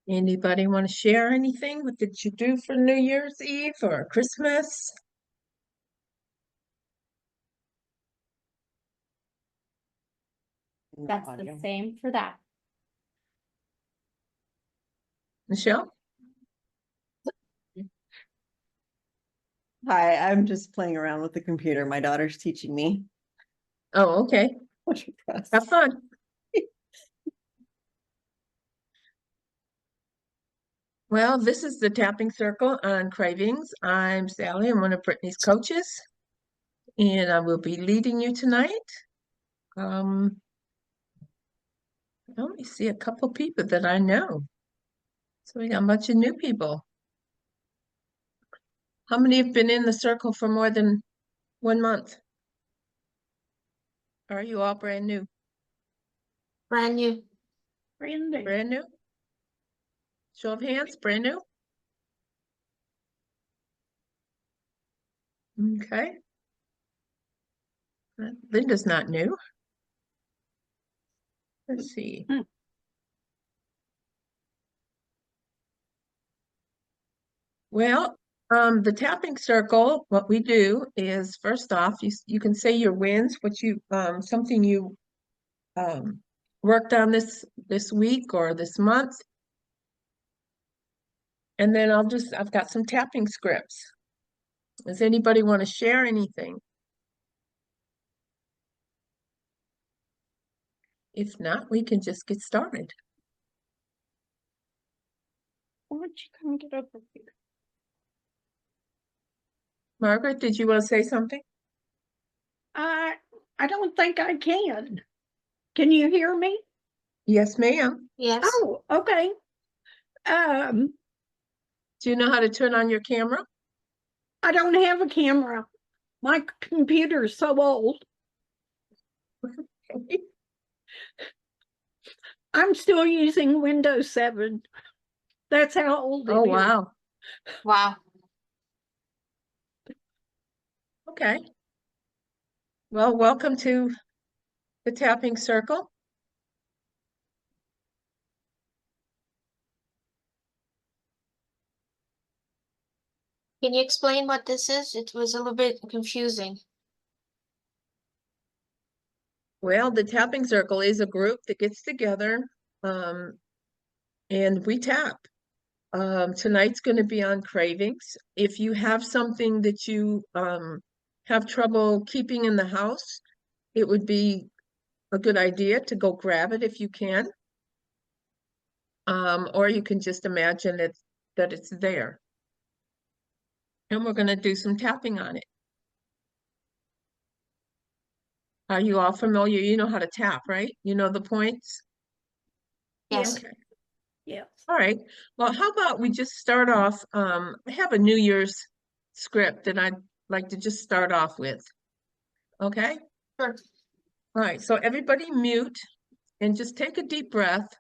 Anybody want to share anything? What did you do for New Year's Eve or Christmas? That's the same for that. Michelle? Hi, I'm just playing around with the computer. My daughter's teaching me. Oh, okay. Have fun. Well, this is the Tapping Circle on Cravings. I'm Sally. I'm one of Brittany's coaches, and I will be leading you tonight. Um, Let me see a couple people that I know. So we got a bunch of new people. How many have been in the circle for more than 1 month? Are you all brand new? Brand new. Brand new? Show of hands, brand new? Okay. Linda's not new. Let's see. Well, the tapping circle, what we do is first off, you can say your wins, what you something you worked on this week or this month. And then I've got some tapping scripts. Does anybody want to share anything? If not, we can just get started. Why don't you come get over here? Margaret, did you want to say something? I don't think I can. Can you hear me? Yes, ma'am. Yes. Oh, okay. Do you know how to turn on your camera? I don't have a camera. My computer's so old. I'm still using Windows 7. That's how old it Oh, is. wow. Wow. Okay. Well, welcome to the Tapping Circle. Can you explain what this is? It was a little bit confusing. Well, the Tapping Circle is a group that gets together and we tap. Tonight's going to be on cravings. If you have something that you have trouble keeping in the house, it would be a good idea to go grab it if you can. Or you can just imagine that it's there. And we're going to do some tapping on it. Are you all familiar? You know how to tap, right? You know the points? Yes. Okay. Yes. All right. Well, how about we just start off? I have a New Year's script that I'd like to just start off with. Okay? Sure. All right. So everybody mute and just take a deep breath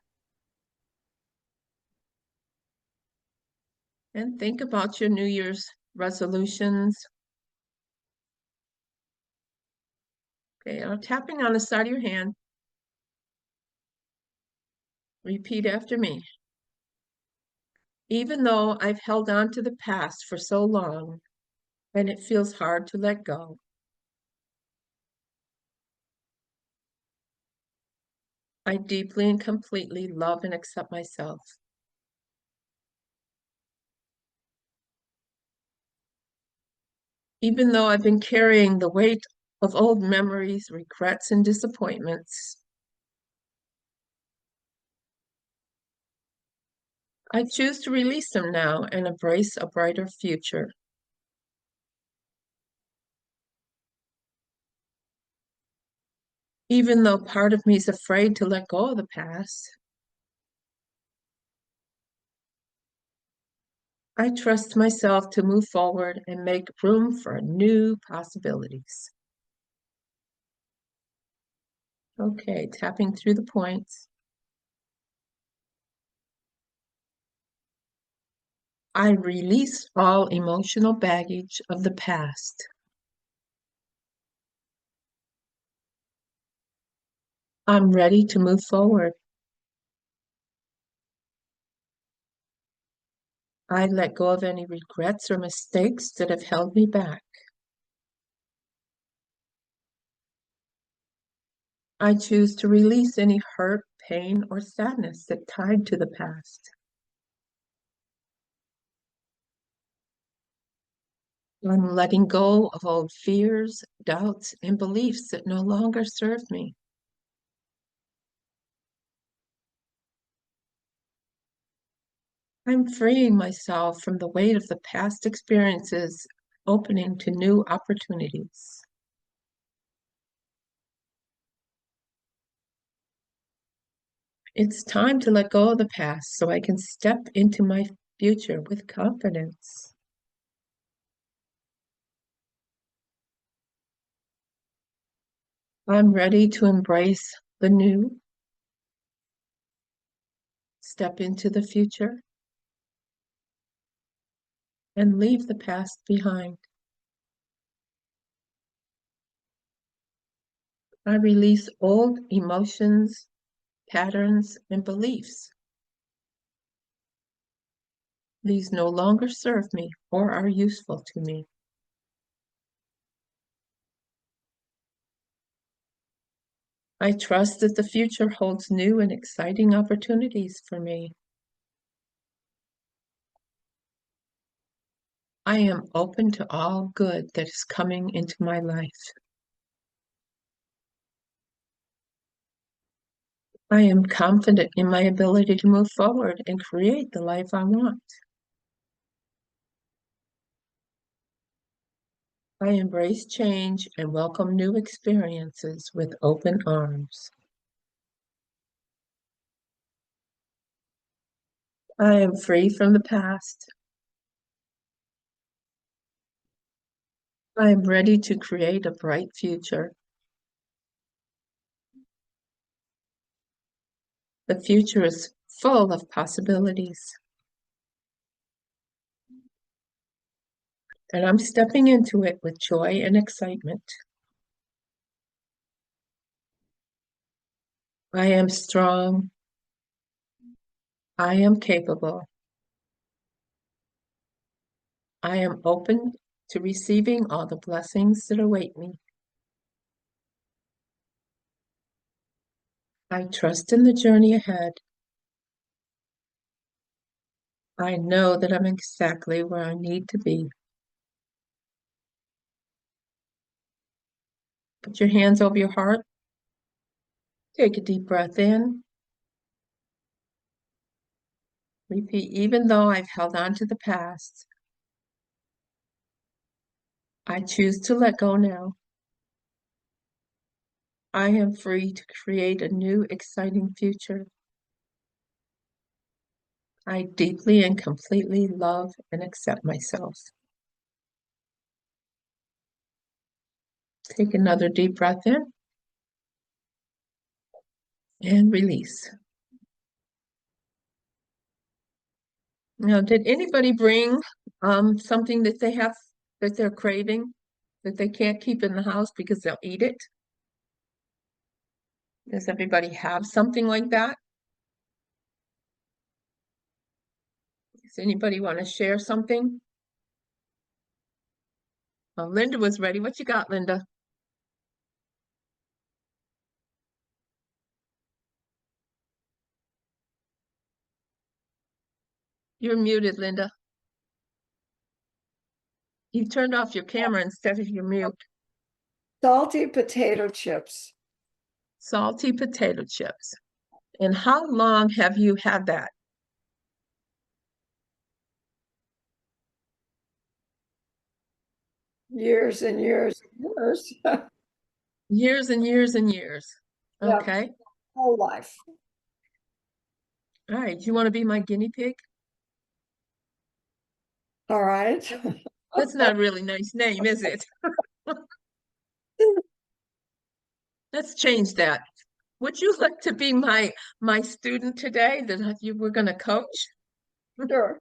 and think about your New Year's resolutions. Okay. I'm tapping on the side of your hand. Repeat after me. Even though I've held on to the past for so long and it feels hard to let go, I deeply and completely love and accept myself. Even though I've been carrying the weight of old memories, regrets, and disappointments, I choose to release them now and embrace a brighter future. Even though part of me is afraid to let go of the past, I trust myself to move forward and make room for new possibilities. Okay, tapping through the points. I release all emotional baggage of the past. I'm ready to move forward. I let go of any regrets or mistakes that have held me back. I choose to release any hurt, pain, or sadness that tied to the past. I'm letting go of old fears, doubts, and beliefs that no longer serve me. I'm freeing myself from the weight of the past experiences, opening to new opportunities. It's time to let go of the past so I can step into my future with confidence. I'm ready to embrace the new, step into the future, and leave the past behind. I release old emotions, patterns, and beliefs. These no longer serve me or are useful to me. I trust that the future holds new and exciting opportunities for me. I am open to all good that is coming into my life. I am confident in my ability to move forward and create the life I want. I embrace change and welcome new experiences with open arms. I am free from the past. I am ready to create a bright future. The future is full of possibilities. And I'm stepping into it with joy and excitement. I am strong. I am capable. I am open to receiving all the blessings that await me. I trust in the journey ahead. I know that I'm exactly where I need to be. Put your hands over your heart. Take a deep breath in. Repeat, even though I've held on to the past, I choose to let go now. I am free to create a new, exciting future. I deeply and completely love and accept myself. Take another deep breath in and release. Now, did anybody bring something that they have that they're craving that they can't keep in the house because they'll eat it? Does everybody have something like that? Does anybody want to share something? Oh, Linda was ready. What you got, Linda? You're muted, Linda. You turned off your camera instead of your mute. Salty potato chips. Salty potato chips. And how long have you had that? Years and years and years. Years and years and years. Yeah. Okay. Whole life. All right. You want to be my guinea pig? All right. That's not a really nice name, is it? Let's change that. Would you like to be my student today that you were going to coach? Sure.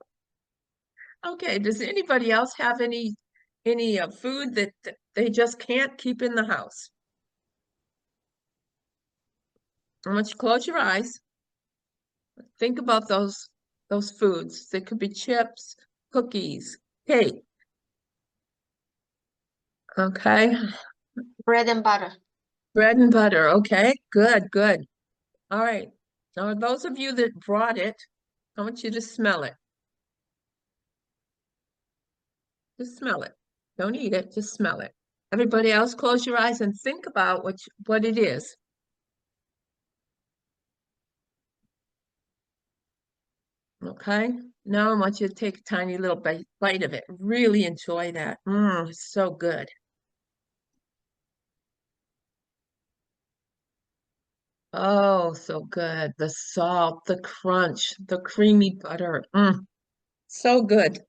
Okay. Does anybody else have any food that they just can't keep in the house? I want you to close your eyes. Think about those those foods. They could be chips, cookies, cake. Okay, Bread and butter. bread and butter. Okay, good, good. All right. Now, those of you that brought it, I want you to smell it. Just smell it. Don't eat it, just smell it. Everybody else, close your eyes and think about what it is. Okay, now I want you to take a tiny little bite of it. Really enjoy that. It's so good. Oh, so good. The salt, the crunch, the creamy butter. So good.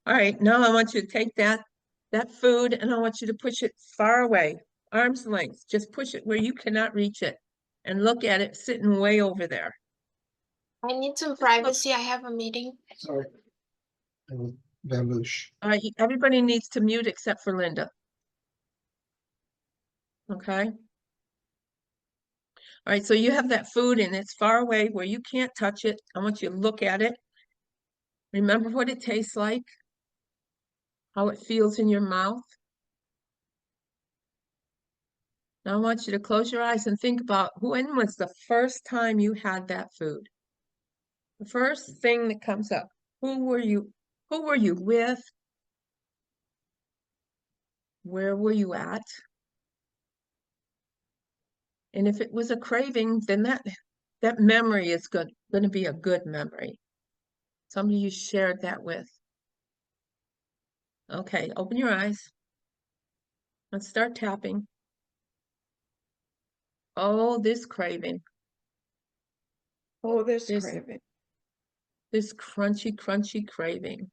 All right, now I want you to take that food and I want you to push it far away, arm's length. Just push it where you cannot reach it and look at it sitting way over there. I need some privacy. I have a meeting. Sorry. I was bamboosh. All right, everybody needs to mute except for Linda. Okay. All right, so you have that food and it's far away where you can't touch it. I want you to look at it. Remember what it tastes like, how it feels in your mouth. Now I want you to close your eyes and think about when was the first time you had that food? The first thing that comes up. Who were you with? Where were you at? And if it was a craving, then that memory is going to be a good memory. Somebody you shared that with. Okay, open your eyes. Let's start tapping. Oh, this craving. Oh, this This- craving. This crunchy, crunchy craving.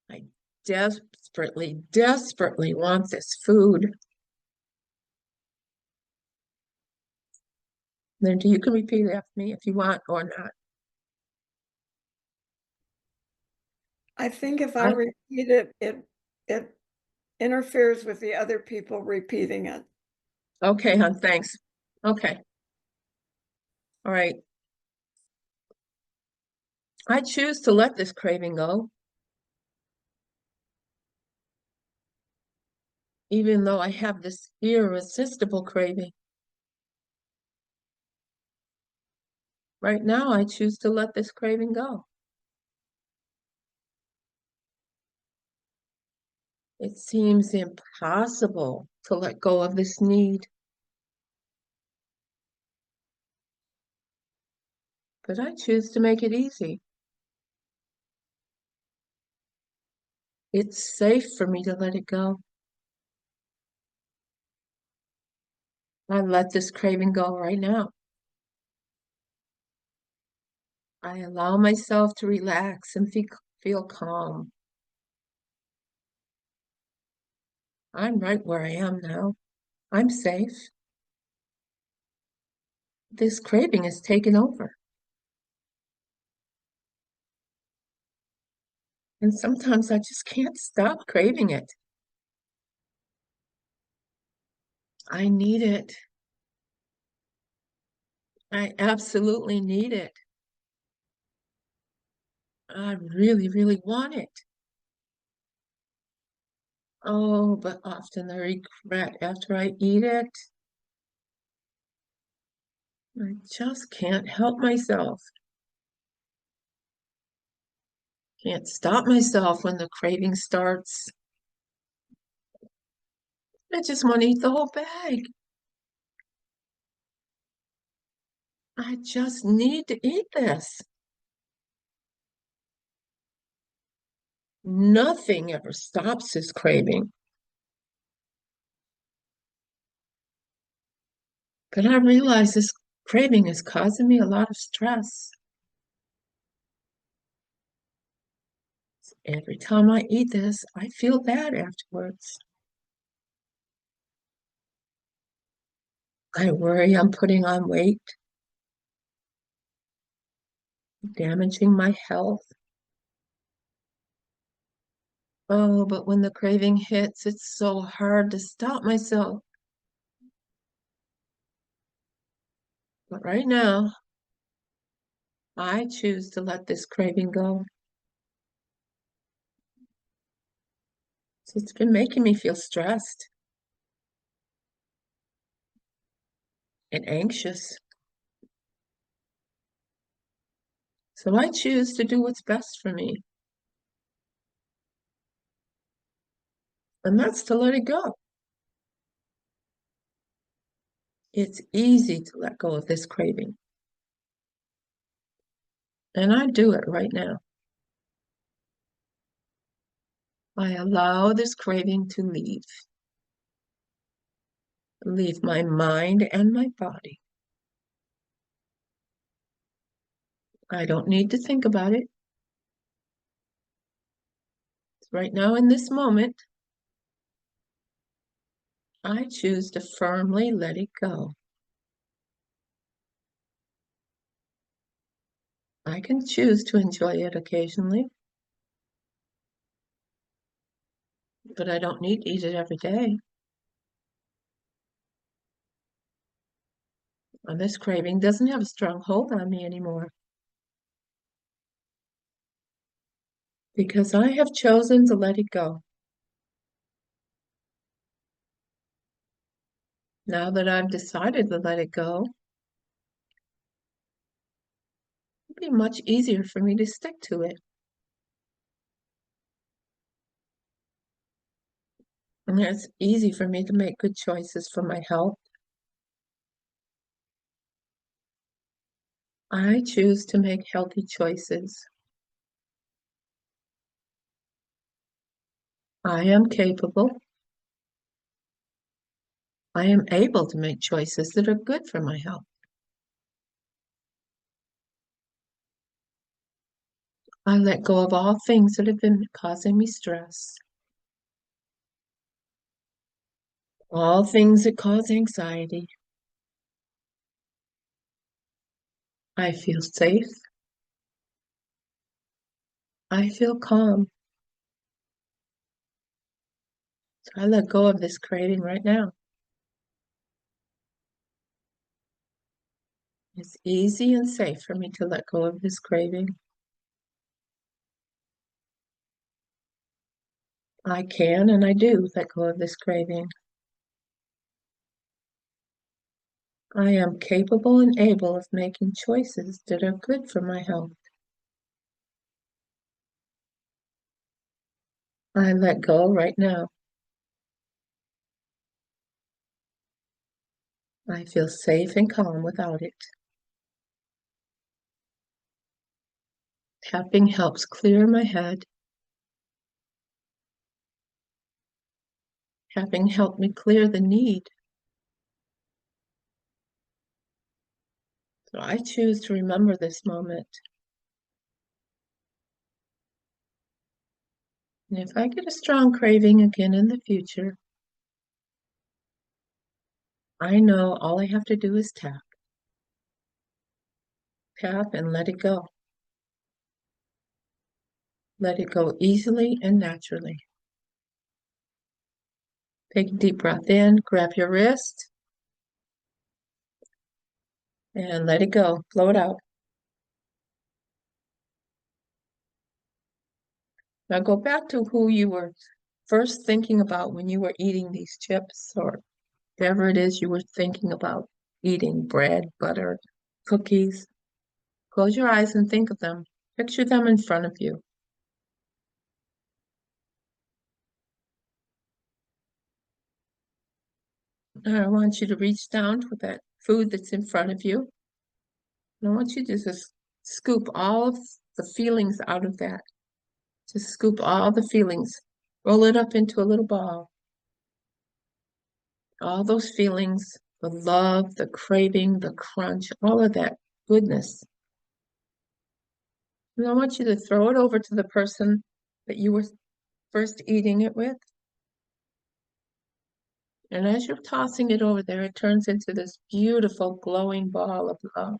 I desperately, desperately want this food. Linda, you can repeat it after me if you want or not. I think if I I- repeat it, it interferes with the other people repeating it. Okay, hon, thanks. Okay. All right. I choose to let this craving go. Even though I have this irresistible craving. Right now, I choose to let this craving go. It seems impossible to let go of this need. But I choose to make it easy. It's safe for me to let it go. I let this craving go right now. I allow myself to relax and feel calm. I'm right where I am now. I'm safe. This craving has taken over. And sometimes I just can't stop craving it. I need it. I absolutely need it. I really, really want it. Oh, but often I regret after I eat it. I just can't help myself. Can't stop myself when the craving starts. I just want to eat the whole bag. I just need to eat this. Nothing ever stops this craving. But I realize this craving is causing me a lot of stress. Every time I eat this, I feel bad afterwards. I worry I'm putting on weight, damaging my health. Oh, but when the craving hits, it's so hard to stop myself. But right now, I choose to let this craving go. So it's been making me feel stressed and anxious. So I choose to do what's best for me. And that's to let it go. It's easy to let go of this craving. And I do it right now. I allow this craving to leave. Leave my mind and my body. I don't need to think about it. Right now, in this moment, I choose to firmly let it go. I can choose to enjoy it occasionally, but I don't need to eat it every day. And this craving doesn't have a strong hold on me anymore. Because I have chosen to let it go. Now that I've decided to let it go, it'll be much easier for me to stick to it. And it's easy for me to make good choices for my health. I choose to make healthy choices. I am capable. I am able to make choices that are good for my health. I let go of all things that have been causing me stress. All things that cause anxiety. I feel safe. I feel calm. So I let go of this craving right now. It's easy and safe for me to let go of this craving. I can and I do let go of this craving. I am capable and able of making choices that are good for my health. I let go right now. I feel safe and calm without it. Tapping helps clear my head. Tapping helped me clear the need. So I choose to remember this moment. And if I get a strong craving again in the future, I know all I have to do is tap. Tap and let it go. Let it go easily and naturally. Take a deep breath in, grab your wrist, and let it go. Blow it out. Now go back to who you were first thinking about when you were eating these chips or whatever it is you were thinking about eating, bread, butter, cookies. Close your eyes and think of them. Picture them in front of you. Now I want you to reach down for that food that's in front of you. And I want you to just scoop all of the feelings out of that. Just scoop all the feelings. Roll it up into a little ball. All those feelings, the love, the craving, the crunch, all of that goodness. And I want you to throw it over to the person that you were first eating it with. And as you're tossing it over there, it turns into this beautiful glowing ball of love.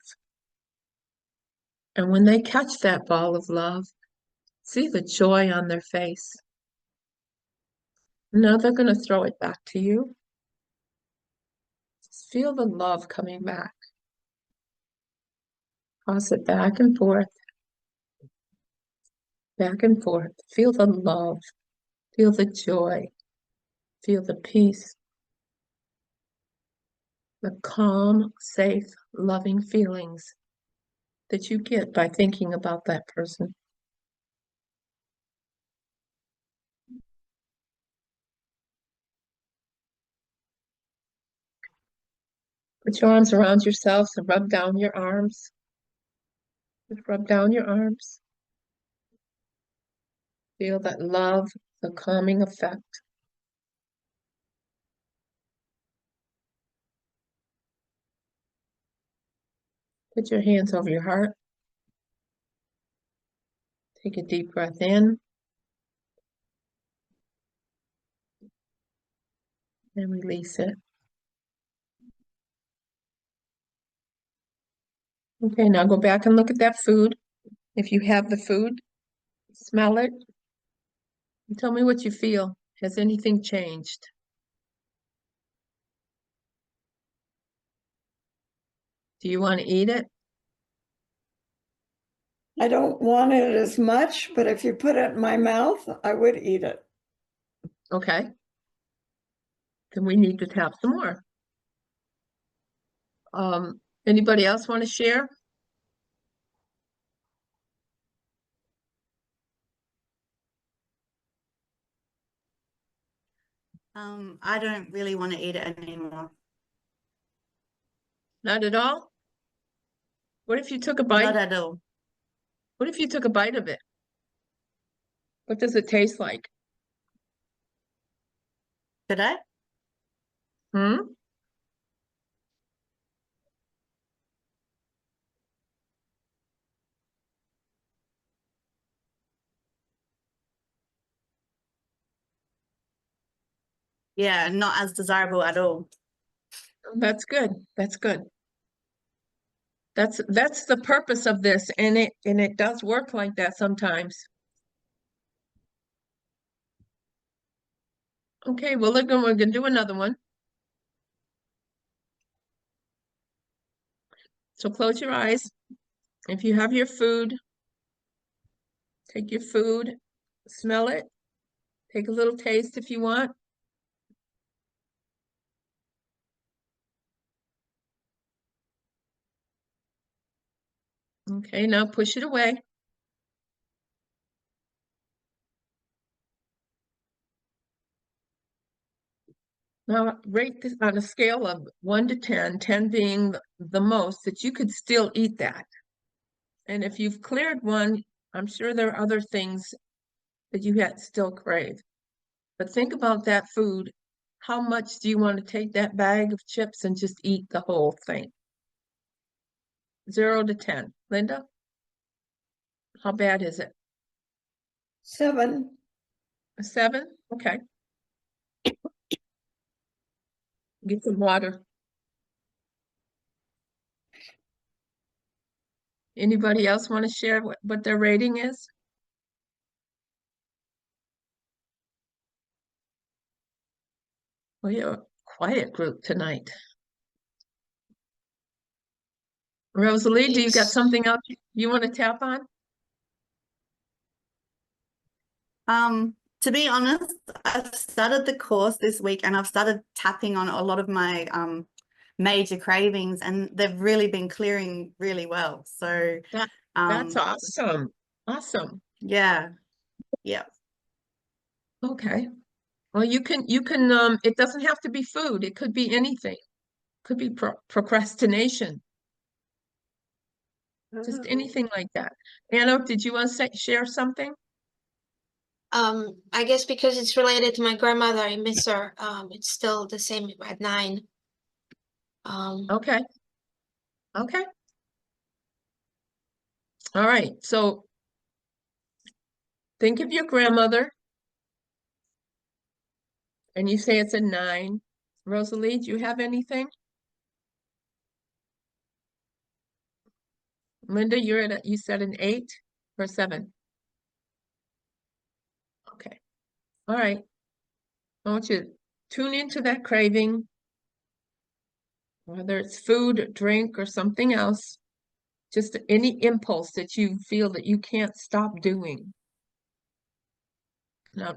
And when they catch that ball of love, see the joy on their face. Now they're going to throw it back to you. Just feel the love coming back. Toss it back and forth. Back and forth. Feel the love. Feel the joy. Feel the peace. The calm, safe, loving feelings that you get by thinking about that person. Put your arms around yourself and rub down your arms. Just rub down your arms. Feel that love, the calming effect. Put your hands over your heart. Take a deep breath in. And release it. Okay, now go back and look at that food. If you have the food, smell it. And tell me what you feel. Has anything changed? Do you want to eat it? I don't want it as much, but if you put it in my mouth, I would eat it. Okay. Then we need to tap some more. Anybody else want to share? I don't really want to eat it anymore. Not at all? What if you took a Not bite? at all. What if you took a bite of it? What does it taste like? Could I? Hmm? Yeah, not as desirable at all. That's good. That's good. That's the purpose of this, and it does work like that sometimes. Okay, well, look, we're gonna do another one. So close your eyes. If you have your food, take your food, smell it, take a little taste if you want. Okay, now push it away. Now rate this on a scale of 1 to 10, 10 being the most, that you could still eat that. And if you've cleared one, I'm sure there are other things that you yet still crave. But think about that food. How much do you want to take that bag of chips and just eat the whole thing? 0 to 10. Linda, how bad is it? 7. A 7? Okay. Get some water. Anybody else want to share what their rating is? Well, you're a quiet group tonight. Rosalie, do you got It's- something else you want to tap on? To be honest, I've started the course this week and I've started tapping on a lot of my major cravings and they've really been clearing really well. So That's awesome. Awesome. yeah. Yeah. Okay. Well, you can, it doesn't have to be food. It could be anything. Could be procrastination, just Oh. anything like that. Anna, did you want to share something? I guess because it's related to my grandmother, I miss her. It's still the same at 9. Okay. Okay. All right. So think of your grandmother and you say it's a 9. Rosalie, do you have anything? Linda, you said an 8 or 7? Okay. All right. I want you to tune into that craving, whether it's food, drink, or something else. Just any impulse that you feel that you can't stop doing. Now,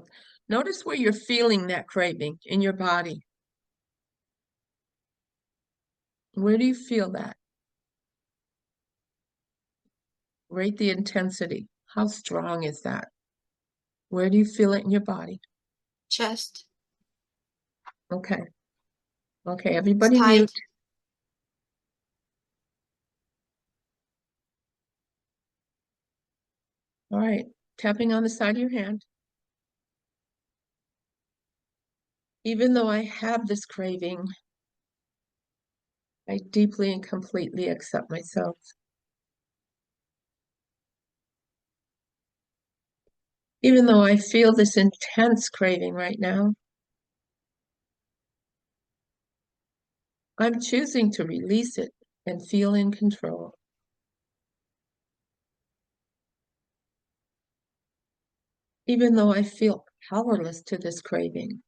notice where you're feeling that craving in your body. Where do you feel that? Rate the intensity. How strong is that? Where do you feel it in your body? Chest. Okay. Okay, It's everybody tight. mute. All right, tapping on the side of your hand. Even though I have this craving, I deeply and completely accept myself. Even though I feel this intense craving right now, I'm choosing to release it and feel in control. Even though I feel powerless to this craving,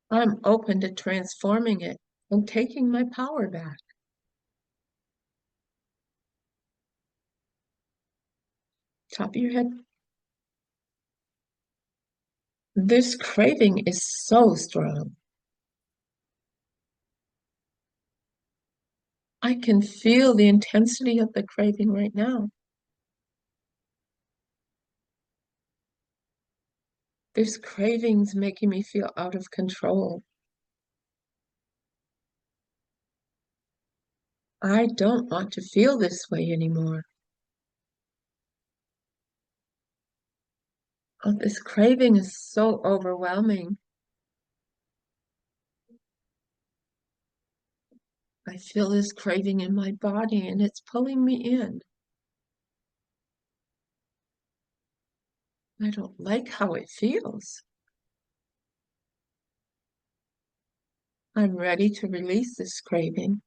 I'm open to transforming it and taking my power back. Top of your head. This craving is so strong. I can feel the intensity of the craving right now. This craving's making me feel out of control. I don't want to feel this way anymore. Oh, this craving is so overwhelming. I feel this craving in my body and it's pulling me in. I don't like how it feels. I'm ready to release this craving.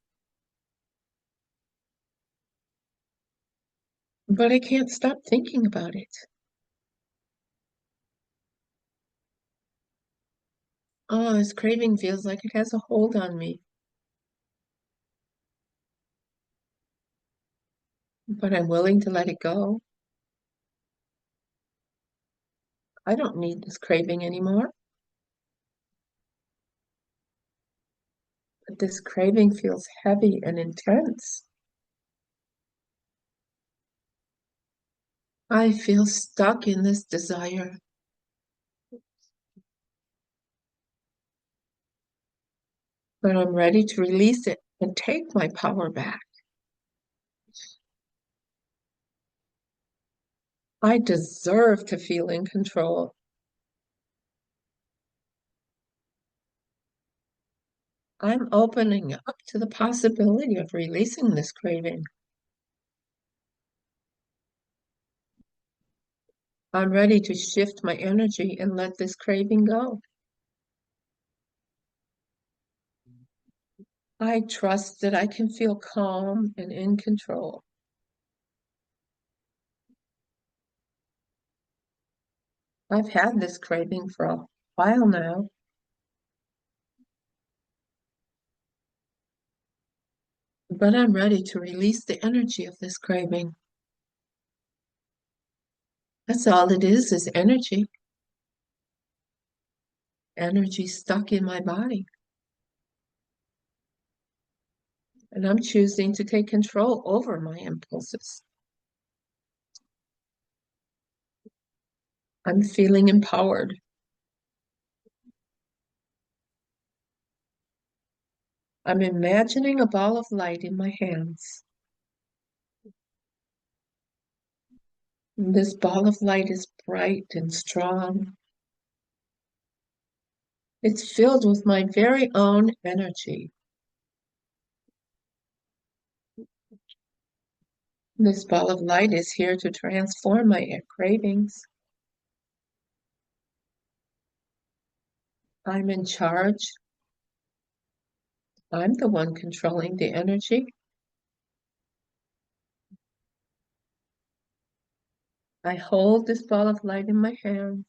But I can't stop thinking about it. Oh, this craving feels like it has a hold on me. But I'm willing to let it go. I don't need this craving anymore. But this craving feels heavy and intense. I feel stuck in this desire. But I'm ready to release it and take my power back. I deserve to feel in control. I'm opening up to the possibility of releasing this craving. I'm ready to shift my energy and let this craving go. I trust that I can feel calm and in control. I've had this craving for a while now. But I'm ready to release the energy of this craving. That's all it is energy. Energy stuck in my body. And I'm choosing to take control over my impulses. I'm feeling empowered. I'm imagining a ball of light in my hands. This ball of light is bright and strong. It's filled with my very own energy. This ball of light is here to transform my cravings. I'm in charge. I'm the one controlling the energy. I hold this ball of light in my hands.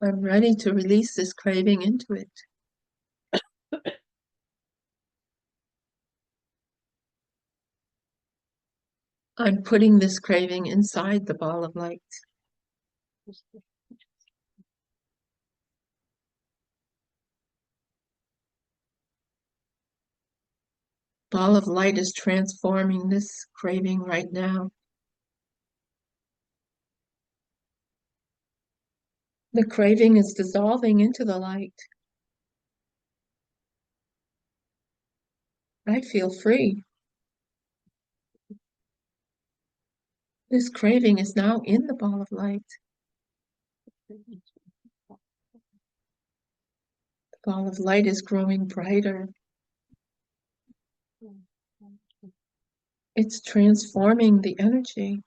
I'm ready to release this craving into it. I'm putting this craving inside the ball of light. Ball of light is transforming this craving right now. The craving is dissolving into the light. I feel free. This craving is now in the ball of light. The ball of light is growing brighter. It's transforming the energy.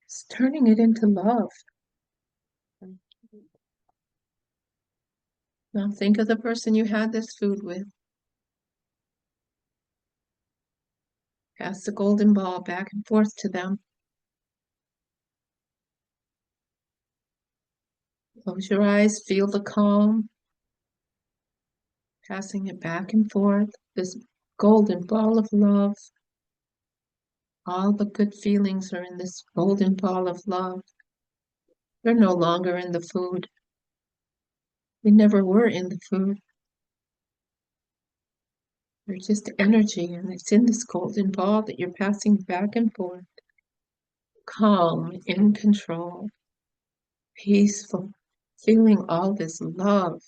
It's turning it into love. Now think of the person you had this food with. Pass the golden ball back and forth to them. Close your eyes, feel the calm. Passing it back and forth, this golden ball of love. All the good feelings are in this golden ball of love. They're no longer in the food. They never were in the food. They're just energy, and it's in this golden ball that you're passing back and forth. Calm, in control, peaceful, feeling all this love.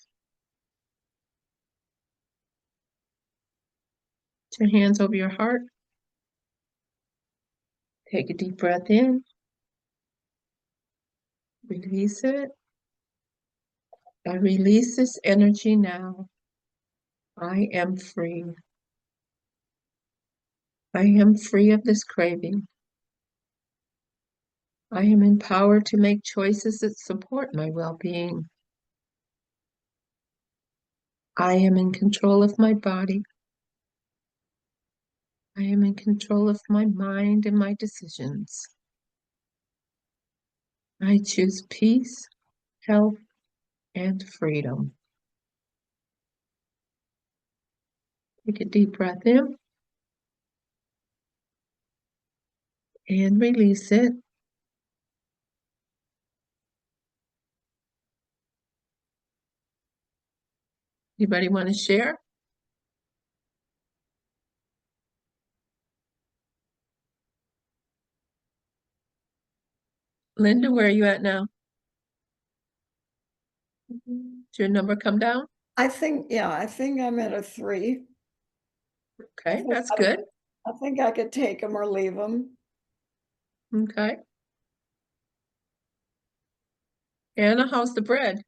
Put your hands over your heart. Take a deep breath in. Release it. I release this energy now. I am free. I am free of this craving. I am empowered to make choices that support my well-being. I am in control of my body. I am in control of my mind and my decisions. I choose peace, health, and freedom. Take a deep breath in and release it. Anybody want to share? Linda, where are you at now? Did your number come down? I think I'm at a 3. Okay, that's good. I think I could take them or leave them. Okay. Anna, how's the bread?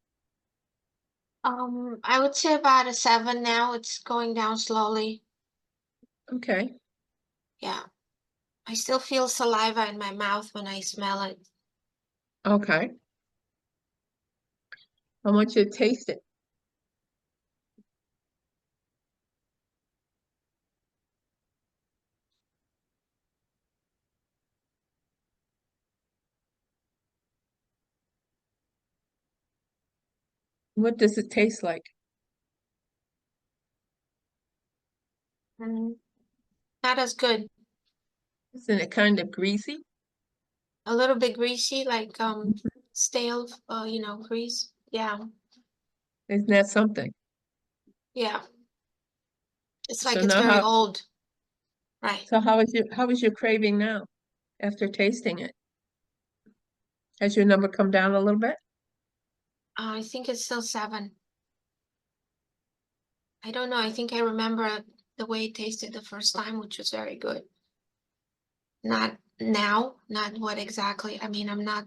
I would say about a 7 now. It's going down slowly. Okay. Yeah. I still feel saliva in my mouth when I smell it. Okay. I want you to taste it. What does it taste like? Not as good. Isn't it kind of greasy? A little bit greasy, like stale, grease. Yeah, Isn't that something? yeah. It's So like it's now very how- old. Right. So how is your craving now after tasting it? Has your number come down a little bit? I think it's still 7. I don't know. I think I remember the way it tasted the first time, which was very good. Not now, not what exactly. I mean, I'm not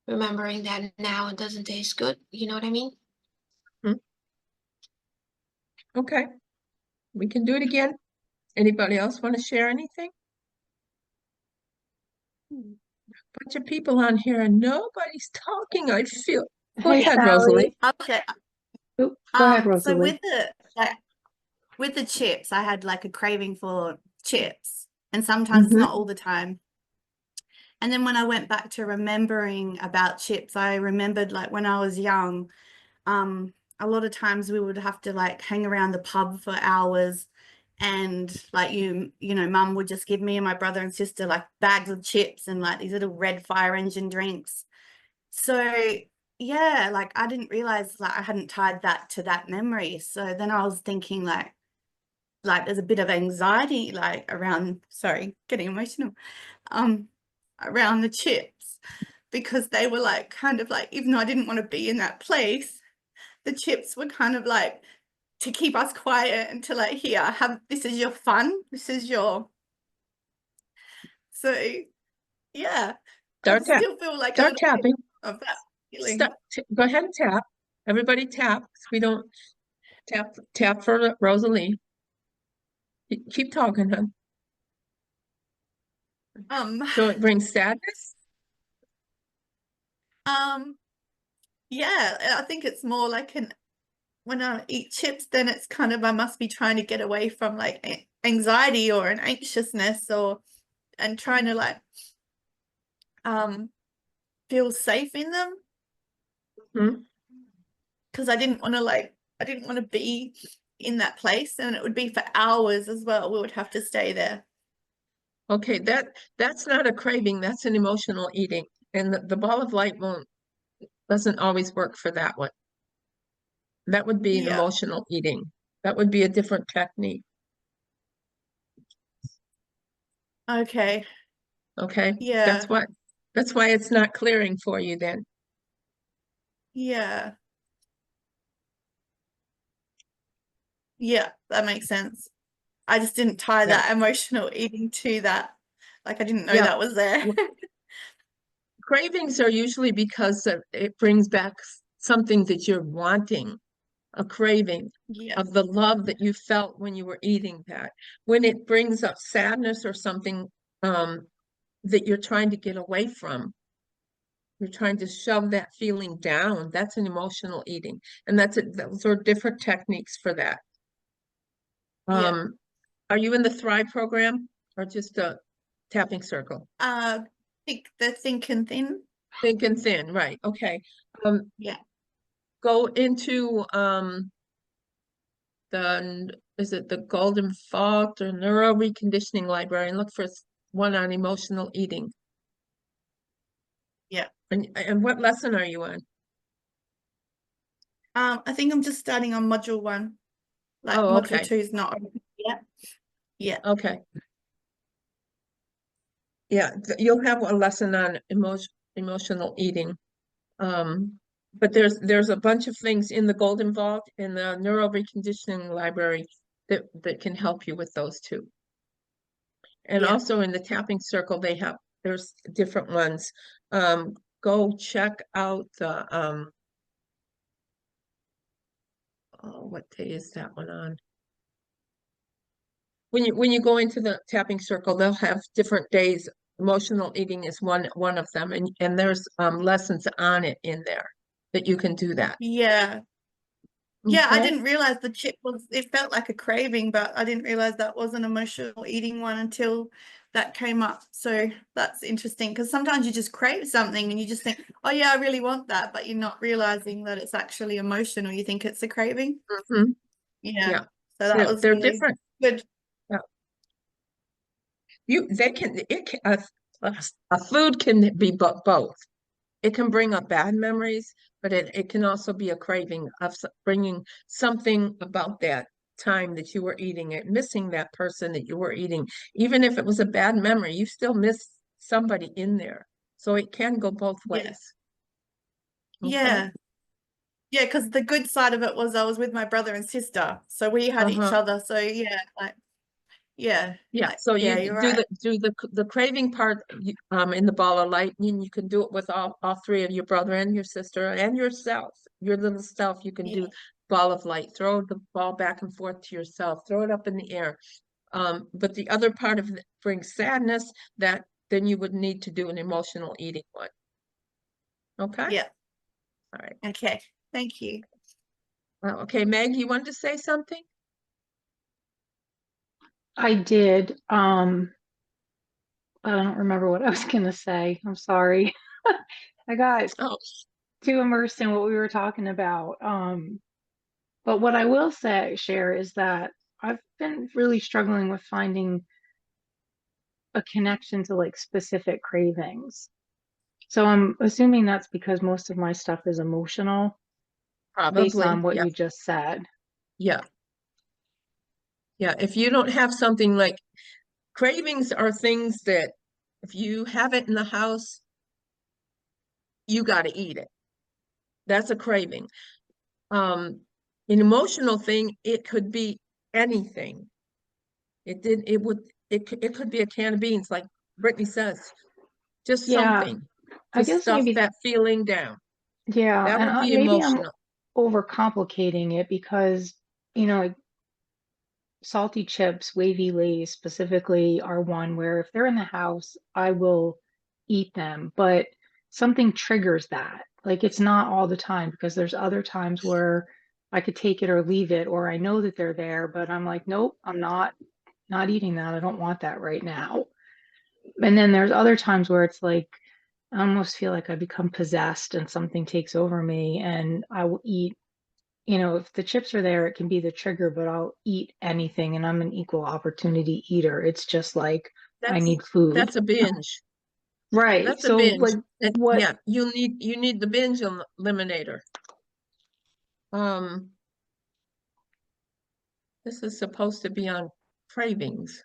remembering that now it doesn't taste good. You know what I mean? Okay. We can do it again. Anybody else want to share anything? Bunch of people on here and nobody's talking. I feel. Go Hey, ahead, Sally. Rosalie. Okay. Oop, Go ahead, So Rosalie. with the chips, I had like a craving for chips, and sometimes Mhm. not all the time. And then when I went back to remembering about chips, I remembered like when I was young, a lot of times we would have to like hang around the pub for hours, and like you know, mum would just give me and my brother and sister like bags of chips and like these little red fire engine drinks. So yeah, like I didn't realize like I hadn't tied that to that memory. So then I was thinking like there's a bit of anxiety like around, sorry, getting emotional, around the chips, because they were like kind of like, even though I didn't want to be in that place, the chips were kind of like to keep us quiet and to like, here, have, this is your fun, this is your, so yeah, I Start tap, still feel like a start little bit tapping. of that feeling. Go ahead and tap. Everybody tap, 'cause we don't tap for Rosalie. Keep talking, hon. So it brings sadness? Yeah, I think it's more like when I eat chips, then it's kind of, I must be trying to get away from like anxiety or an anxiousness, and trying to like feel safe in them, Mhm. because I didn't want to be in that place, and it would be for hours as well. We would have to stay there. Okay, that's not a craving, that's an emotional eating. And the ball of light doesn't always work for that one. That would be an Yeah. emotional eating. That would be a different technique. Okay. Okay? Yeah. That's why it's not clearing for you then. Yeah. Yeah, that makes sense. I just didn't tie Yeah. that emotional eating to that. Like I didn't know Yeah. that was there. Cravings are usually because it brings back something that you're wanting, a craving Yeah. of the love that you felt when you were eating that. When it brings up sadness or something that you're trying to get away from, you're trying to shove that feeling down, that's an emotional eating. And those are different techniques for that. Yeah. Are you in the Thrive program or just a tapping circle? Think and thin. Think and thin, right? Okay. Yeah. Go into is it the Golden Vault or Neuro Reconditioning Library and look for one on emotional eating. Yeah. And what lesson are you on? I think I'm just starting on module 1. Like Oh, module okay. 2 is not open yet. Yeah. Okay. Yeah, you'll have a lesson on emotional eating. But there's a bunch of things in the Golden Vault in the Neuro Reconditioning Library that can help you with those too. And Yeah. also in the tapping circle, there's different ones. Go check out the oh, what day is that one on? When you go into the tapping circle, they'll have different days. Emotional eating is one of them, and there's lessons on it in there that you can do that. Yeah. Yeah, I Okay? didn't realize the chip it felt like a craving, but I didn't realize that was an emotional eating one until that came up. So that's interesting, because sometimes you just crave something and you just think, oh yeah, I really want that, but you're not realizing that it's actually emotional. You think it's a craving. Mhm. Yeah. Yeah. So that was They're really different. good. A food can be both. It can bring up bad memories, but it can also be a craving of bringing something about that time that you were eating it, missing that person that you were eating. Even if it was a bad memory, you still miss somebody in there. So it can go both Yeah. ways. Okay? Yeah. Yeah, because the good side of it was I was with my brother and sister, so we had each Uh-huh. other. So yeah, like yeah, Yeah, like, so yeah, you you're do right. the craving part in the ball of lightning. You can do it with all three of your brother and your sister and yourself, your little self. You can Yeah. do ball of light. Throw the ball back and forth to yourself. Throw it up in the air. But the other part of it brings sadness. That then you would need to do an emotional eating one. Okay. Yeah. All right. Okay. Thank you. Okay, Meg, you wanted to say something? I did. I don't remember what I was gonna say. I'm sorry. I got Oh, too immersed in what we were talking about. But what I will share is that I've been really struggling with finding a connection to like specific cravings. So I'm assuming that's because most of my stuff is emotional based probably. on what Yeah. you just said. Yeah. Yeah. If you don't have something like cravings are things that if you have it in the house, you got to eat it. That's a craving. An emotional thing, it could be anything. It could be a can of beans, like Brittany says, just Yeah, something I to guess stuff maybe, that feeling down. yeah, That and would be maybe I'm emotional. overcomplicating it because, you know, like salty chips, wavy lays specifically are one where if they're in the house, I will eat them, but something triggers that. Like it's not all the time because there's other times where I could take it or leave it, or I know that they're there, but I'm like, nope, I'm not eating that. I don't want that right now. And then there's other times where it's like I almost feel like I become possessed and something takes over me and I will eat, if the chips are there, it can be the trigger, but I'll eat anything and I'm an equal opportunity eater. It's just like I That's need food. that's a binge. Right. That's a So binge. like what Yeah, you need the binge eliminator. Um, this is supposed to be on cravings.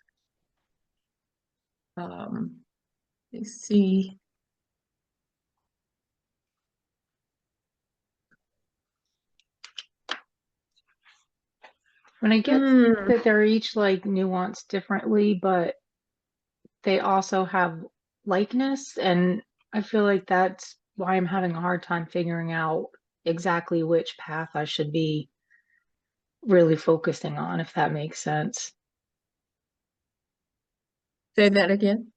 Let's see. when I get Hmm, that they're each like nuanced differently, but they also have likeness and I feel like that's why I'm having a hard time figuring out exactly which path I should be really focusing on, if that makes sense. say that again.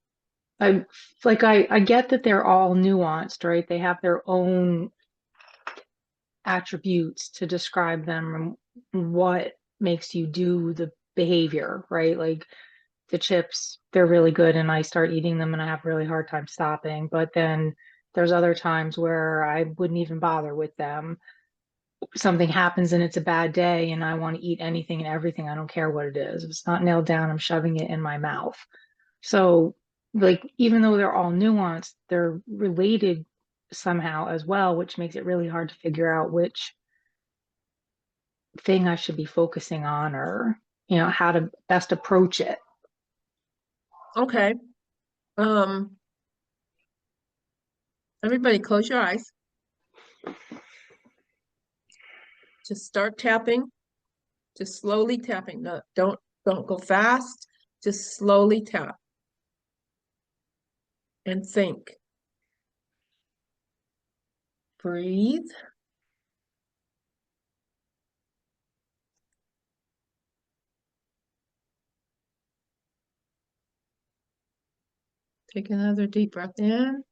I I get that they're all nuanced, right? They have their own attributes to describe them and what makes you do the behavior, right? Like the chips, they're really good and I start eating them and I have a really hard time stopping. But then there's other times where I wouldn't even bother with them. Something happens and it's a bad day and I want to eat anything and everything. I don't care what it is. If it's not nailed down, I'm shoving it in my mouth. So, like, even though they're all nuanced, they're related somehow as well, which makes it really hard to figure out which thing I should be focusing on or, how to best approach it. Okay. Um, everybody close your eyes. Just start tapping. Just slowly tapping. No, don't go fast. Just slowly tap and think. Breathe. Take another deep breath in.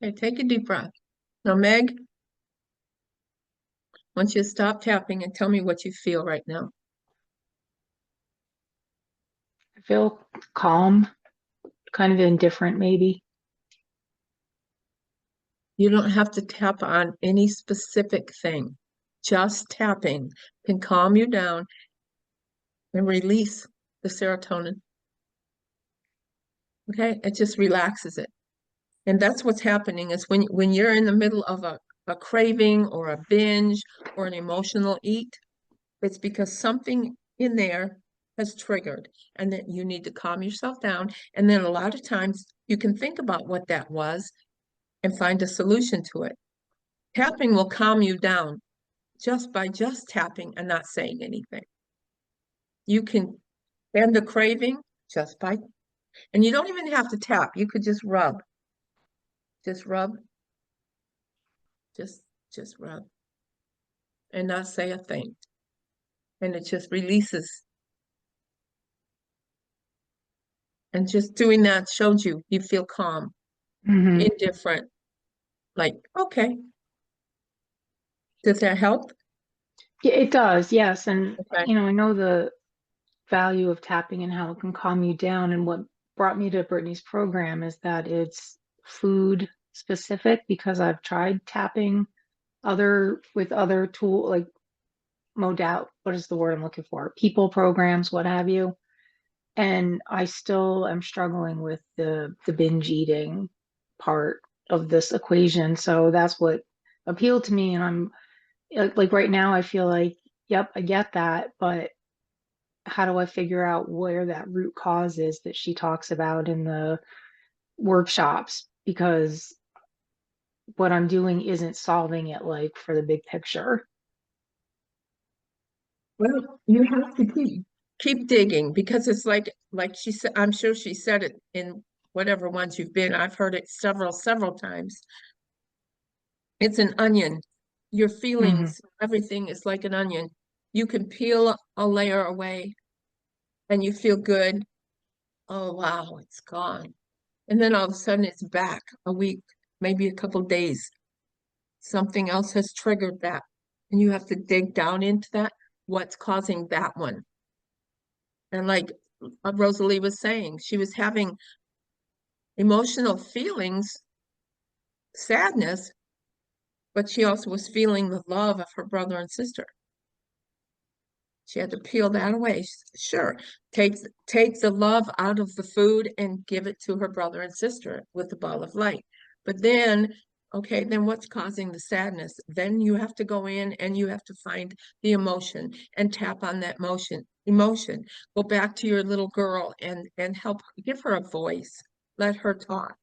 Okay, take a deep breath. Now, Meg, I want you to stop tapping and tell me what you feel right now. I feel calm, kind of indifferent, maybe. You don't have to tap on any specific thing. Just tapping can calm you down and release the serotonin. Okay, it just relaxes it. And that's what's happening is when you're in the middle of a craving or a binge or an emotional eat, it's because something in there has triggered and that you need to calm yourself down. And then a lot of times you can think about what that was and find a solution to it. Tapping will calm you down just by just tapping and not saying anything. You can end the craving just by, and you don't even have to tap. You could just rub, just rub, just, just rub and not say a thing. and it just releases. And just doing that showed you feel calm, Mhm. indifferent, like, okay. Does that help? Yeah, it does, yes. And, Okay. I know the value of tapping and how it can calm you down. And what brought me to Brittany's program is that it's food specific because I've tried tapping with other tool, like what is the word I'm looking for? People programs, what have you. And I still am struggling with the binge eating part of this equation. So that's what appealed to me. And I'm like right now, I feel like, yep, I get that, but how do I figure out where that root cause is that she talks about in the workshops? Because what I'm doing isn't solving it like for the big picture. Well, you have to keep digging because it's like she said, I'm sure she said it in whatever ones you've been. I've heard it several times. It's an onion. Your Hmm. feelings, everything is like an onion. You can peel a layer away and you feel good. Oh wow, it's gone. And then all of a sudden it's back a week, maybe a couple days. Something else has triggered that. And you have to dig down into that. What's causing that one? And like Rosalie was saying, she was having emotional feelings, sadness, but she also was feeling the love of her brother and sister. She had to peel that away. Sure, take the love out of the food and give it to her brother and sister with the ball of light. But then, okay, then what's causing the sadness? Then you have to go in and you have to find the emotion and tap on that emotion. Go back to your little girl and help give her a voice. Let her talk.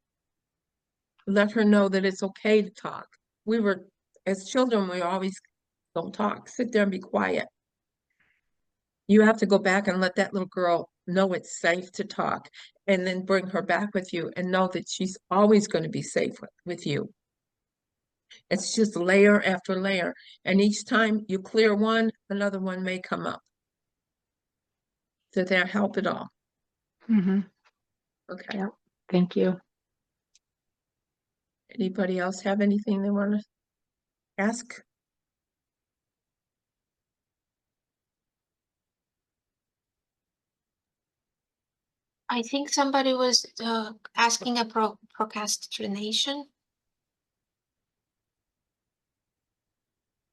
Let her know that it's okay to talk. As children, we always don't talk. Sit there and be quiet. You have to go back and let that little girl know it's safe to talk and then bring her back with you and know that she's always going to be safe with you. It's just layer after layer. And each time you clear one, another one may come up. Does that help at all? Hmm. Okay. Yeah. Thank you. Anybody else have anything they want to ask? I think somebody was asking a procrastination.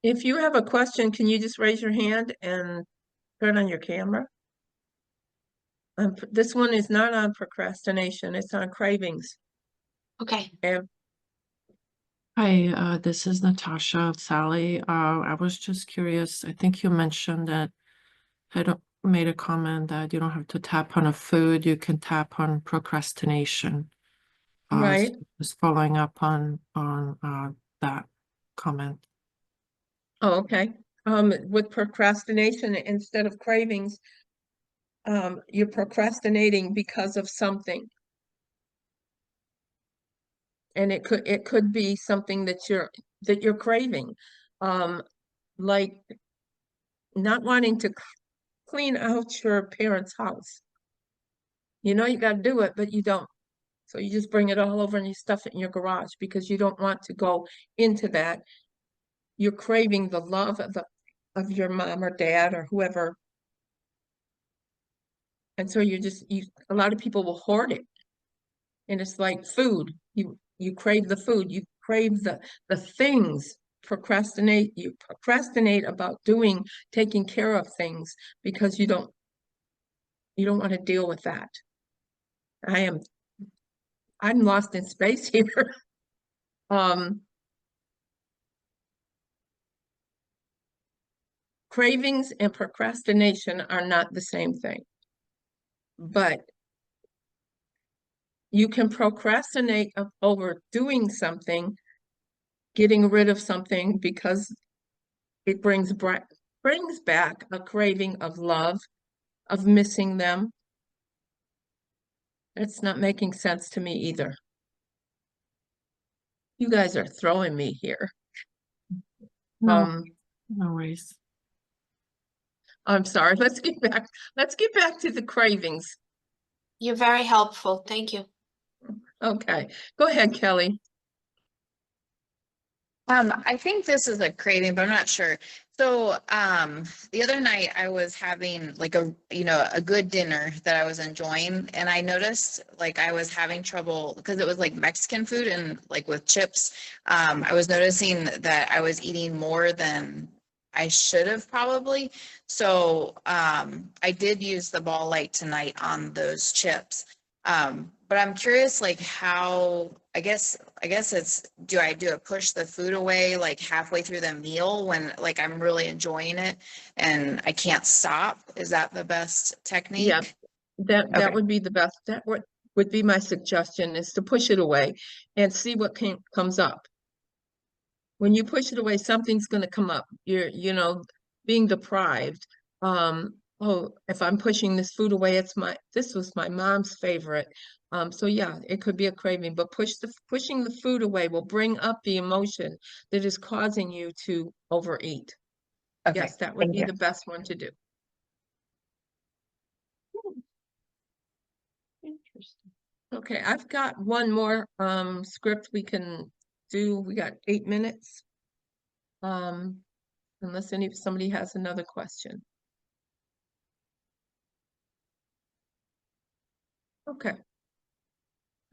If you have a question, can you just raise your hand and turn on your camera? This one is not on procrastination, it's on cravings. Okay. And Hi, this is Natasha, Sally. I was just curious. I think you mentioned that made a comment that you don't have to tap on a food, you can tap on procrastination. right. Just following up on that comment. Oh, okay. With procrastination, instead of cravings, you're procrastinating because of something. And it could be something that you're craving. Um, like not wanting to clean out your parents' house. You know you gotta do it, but you don't. So you just bring it all over and you stuff it in your garage because you don't want to go into that. You're craving the love of your mom or dad or whoever. And so a lot of people will hoard it. And it's like food. You crave the food, you crave the things. You procrastinate about taking care of things because you don't want to deal with that. I'm lost in space here. Um, Cravings and procrastination are not the same thing. But you can procrastinate over doing something, getting rid of something because it brings back a craving of love, of missing them. It's not making sense to me either. You guys are throwing me here. No, Um, no worries. I'm sorry, let's get back to the cravings. You're very helpful. Thank you. Okay, go ahead, Kelly. I think this is a craving, but I'm not sure. So, the other night I was having like a good dinner that I was enjoying, and I noticed like I was having trouble because it was like Mexican food and like with chips. I was noticing that I was eating more than I should have probably. So, I did use the ball light tonight on those chips. But I'm curious, like how, I guess it's, do I do a push the food away like halfway through the meal when like I'm really enjoying it and I can't stop? Is that the best Yeah, technique? that Okay. would be the best. That would be my suggestion, is to push it away and see what comes up. When you push it away, something's going to come up. You're being deprived. Oh, if I'm pushing this food away, this was my mom's favorite. So yeah, it could be a craving, but pushing the food away will bring up the emotion that is causing you to overeat. Okay. Yes, that would Thank be you. the best one to do. Interesting. Okay, I've got one more script we can do. We got 8 minutes. Unless somebody has another question. Okay.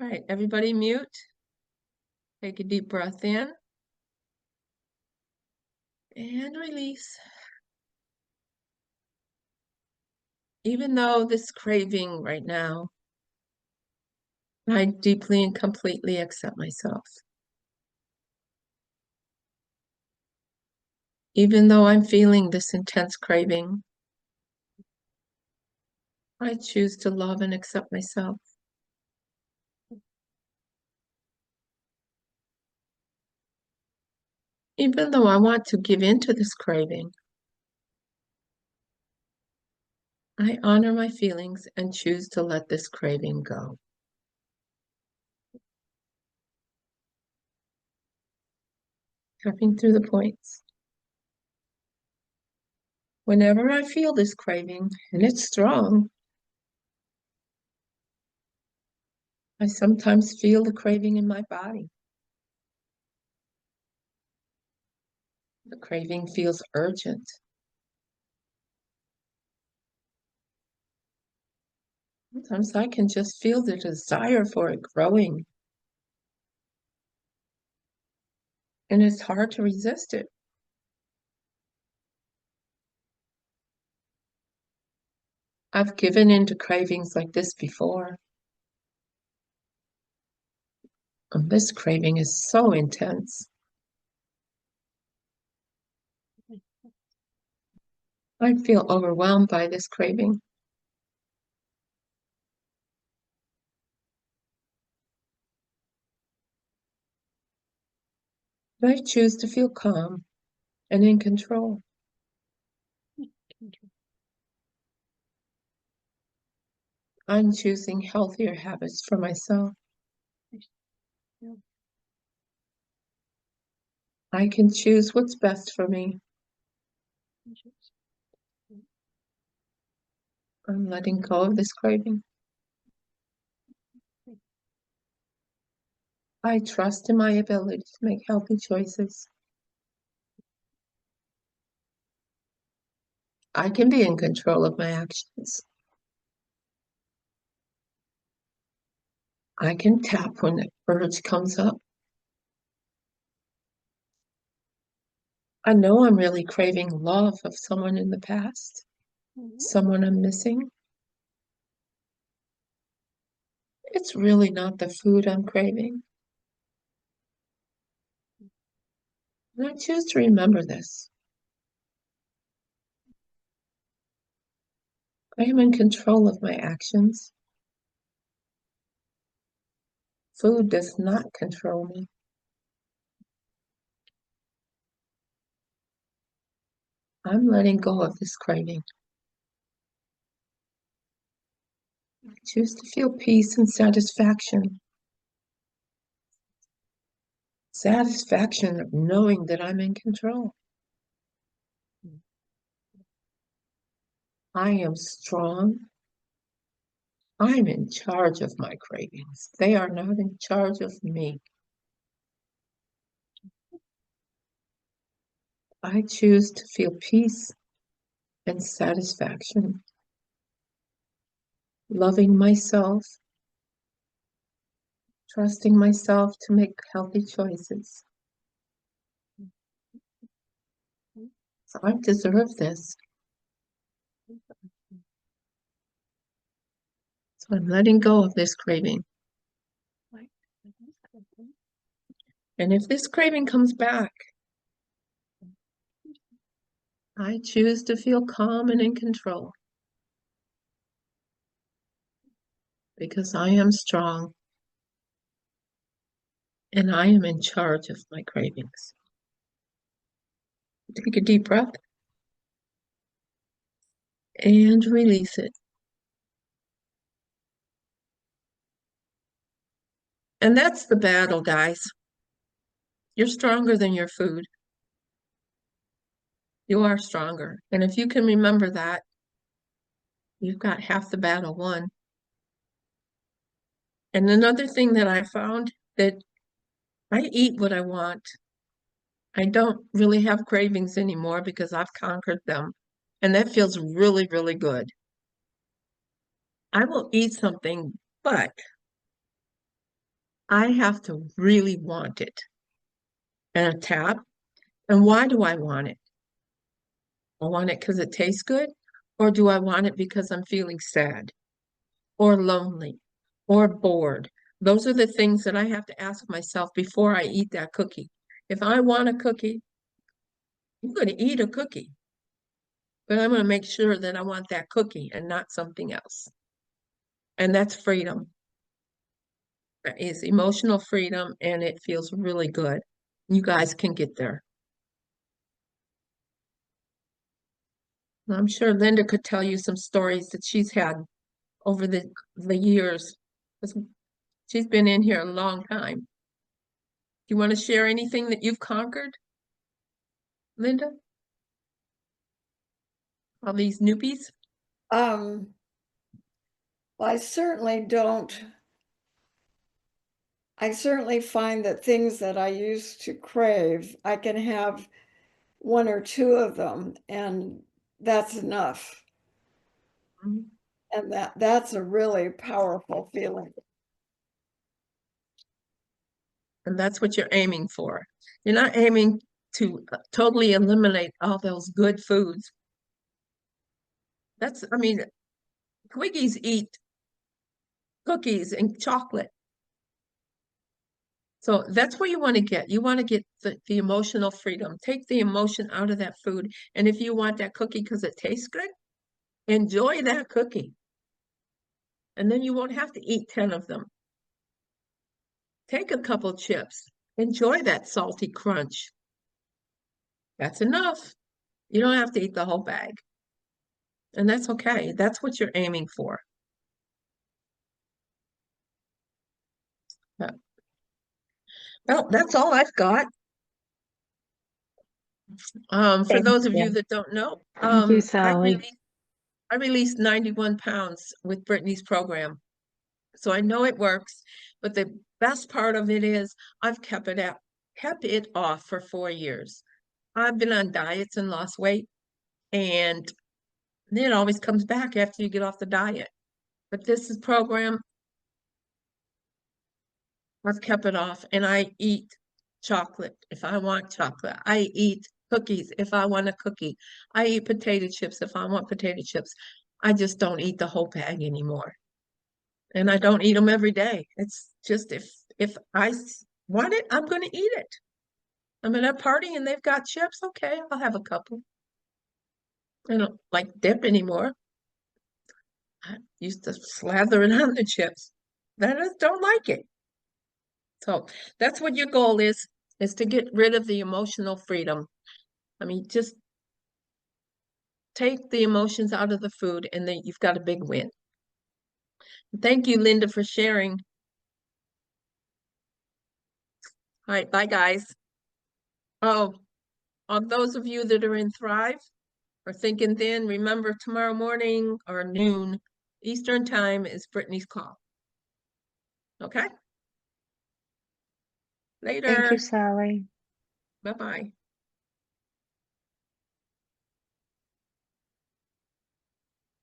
All right, everybody mute. Take a deep breath in. And release. Even though this craving right now, I deeply and completely accept myself. Even though I'm feeling this intense craving, I choose to love and accept myself. Even though I want to give in to this craving, I honor my feelings and choose to let this craving go. Tapping through the points. Whenever I feel this craving, and it's strong, I sometimes feel the craving in my body. The craving feels urgent. Sometimes I can just feel the desire for it growing. And it's hard to resist it. I've given in to cravings like this before. And this craving is so intense. I feel overwhelmed by this craving. But I choose to feel calm and in control. I'm choosing healthier habits for myself. I can choose what's best for me. I'm letting go of this craving. I trust in my ability to make healthy choices. I can be in control of my actions. I can tap when the urge comes up. I know I'm really craving love of someone in the past, someone I'm missing. It's really not the food I'm craving. And I choose to remember this. I am in control of my actions. Food does not control me. I'm letting go of this craving. I choose to feel peace and satisfaction. Satisfaction of knowing that I'm in control. I am strong. I'm in charge of my cravings. They are not in charge of me. I choose to feel peace and satisfaction, loving myself, trusting myself to make healthy choices. So I deserve this. So I'm letting go of this craving. And if this craving comes back, I choose to feel calm and in control. Because I am strong and I am in charge of my cravings. Take a deep breath and release it. And that's the battle, guys. You're stronger than your food. You are stronger. And if you can remember that, you've got half the battle won. And another thing that I found that I eat what I want. I don't really have cravings anymore because I've conquered them. And that feels really, really good. I will eat something, but I have to really want it. And a tap. And why do I want it? I want it because it tastes good, or do I want it because I'm feeling sad or lonely or bored? Those are the things that I have to ask myself before I eat that cookie. If I want a cookie, I'm going to eat a cookie, but I'm going to make sure that I want that cookie and not something else. And that's freedom. That is emotional freedom, and it feels really good. You guys can get there. I'm sure Linda could tell you some stories that she's had over the years. 'Cause she's been in here a long time. Do you want to share anything that you've conquered, Linda? All these newbies? Well, I certainly find that things that I used to crave, I can have one or two of them, and that's enough. Mhm. And that's a really powerful feeling. And that's what you're aiming for. You're not aiming to totally eliminate all those good foods. I mean, Twiggies eat cookies and chocolate. So that's where you want to get. You want to get the emotional freedom. Take the emotion out of that food. And if you want that cookie because it tastes good, enjoy that cookie. And then you won't have to eat 10 of them. Take a couple chips. Enjoy that salty crunch. That's enough. You don't have to eat the whole bag. And that's okay. That's what you're aiming for. Yeah. Well, that's all I've got. For Thank those of you you. that don't know, Thank you, Sally. I released 91 pounds with Brittany's program. So I know it works, but the best part of it is I've kept it off for 4 years. I've been on diets and lost weight, and then it always comes back after you get off the diet. But this is program, I've kept it off, and I eat chocolate if I want chocolate. I eat cookies if I want a cookie. I eat potato chips if I want potato chips. I just don't eat the whole bag anymore. And I don't eat them every day. It's just if I want it, I'm going to eat it. I'm at a party and they've got chips. Okay, I'll have a couple. I don't like dip anymore. I used to slather it on the chips. I just don't like it. So that's what your goal is to get rid of the emotional freedom. I mean, just take the emotions out of the food and then you've got a big win. Thank you, Linda, for sharing. All right, bye guys. Oh, on those of you that are in Thrive, or thinking thin, remember tomorrow morning or noon Eastern time is Brittany's call. Okay? Thank Later. you, Sally. Bye-bye.